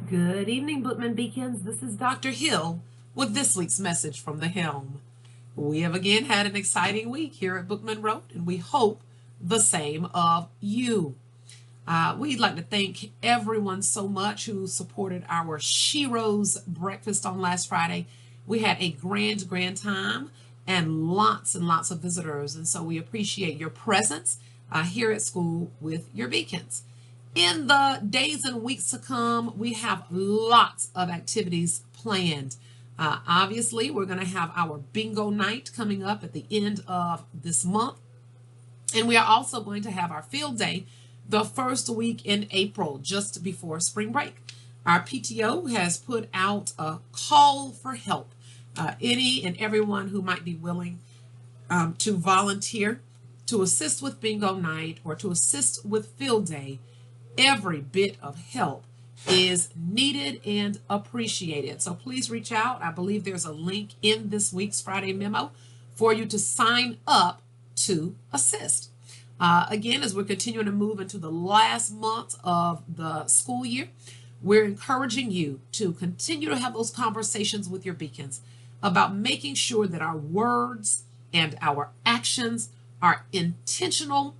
Good evening, Bookman Beacons. This is Dr. Hill with this week's message from the Helm. We have again had an exciting week here at Bookman Road, and we hope the same of you. We'd like to thank everyone so much who supported our Sheroes breakfast on last Friday. We had a grand time and lots of visitors, and so we appreciate your presence here at school with your beacons. In the days and weeks to come, we have lots of activities planned. Obviously, we're going to have our bingo night coming up at the end of this month. And we are also going to have our field day the first week in April, just before spring break. Our PTO has put out a call for help. Any and everyone who might be willing to volunteer to assist with bingo night or to assist with field day, every bit of help is needed and appreciated. So please reach out. I believe there's a link in this week's Friday memo for you to sign up to assist. Again, as we're continuing to move into the last month of the school year, we're encouraging you to continue to have those conversations with your beacons about making sure that our words and our actions are intentional,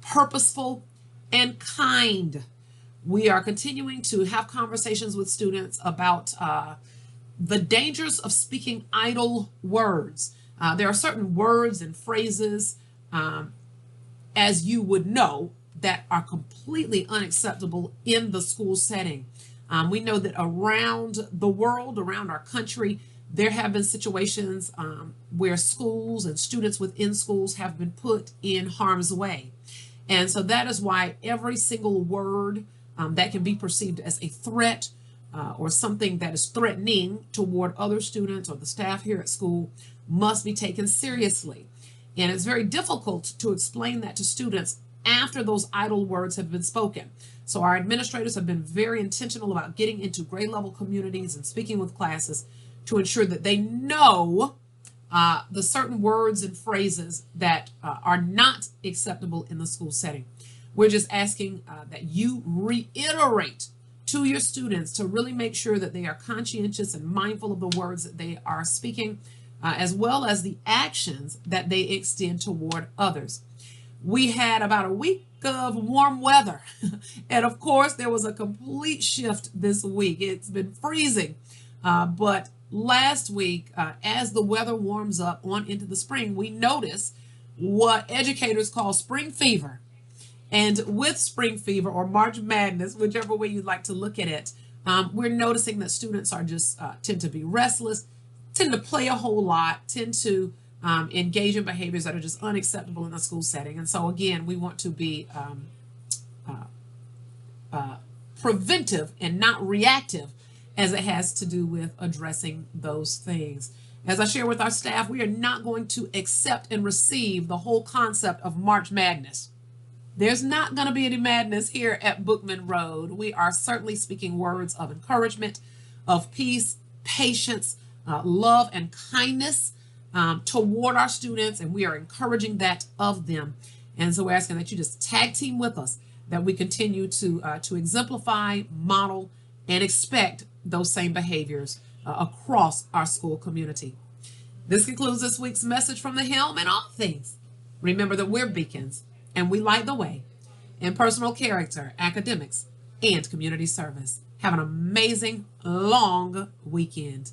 purposeful, and kind. We are continuing to have conversations with students about the dangers of speaking idle words. There are certain words and phrases, as you would know, that are completely unacceptable in the school setting. We know that around the world, around our country, there have been situations where schools and students within schools have been put in harm's way. And so that is why every single word that can be perceived as a threat or something that is threatening toward other students or the staff here at school must be taken seriously. And it's very difficult to explain that to students after those idle words have been spoken. So our administrators have been very intentional about getting into grade level communities and speaking with classes to ensure that they know the certain words and phrases that are not acceptable in the school setting. We're just asking that you reiterate to your students to really make sure that they are conscientious and mindful of the words that they are speaking, as well as the actions that they extend toward others. We had about a week of warm weather, and of course there was a complete shift this week. It's been freezing, but last week, as the weather warms up on into the spring, we notice what educators call spring fever. And with spring fever or March Madness, whichever way you'd like to look at it, we're noticing that students are just tend to be restless, tend to play a whole lot, tend to engage in behaviors that are just unacceptable in the school setting. And so again, we want to be preventive and not reactive as it has to do with addressing those things. As I share with our staff, we are not going to accept and receive the whole concept of March Madness. There's not going to be any madness here at Bookman Road. We are certainly speaking words of encouragement, of peace, patience, love, and kindness toward our students, and we are encouraging that of them. And so we're asking that you just tag team with us, that we continue to exemplify, model, and expect those same behaviors across our school community. This concludes this week's message from the Helm and all things. Remember that we're beacons and we light the way in personal character, academics, and community service. Have an amazing long weekend.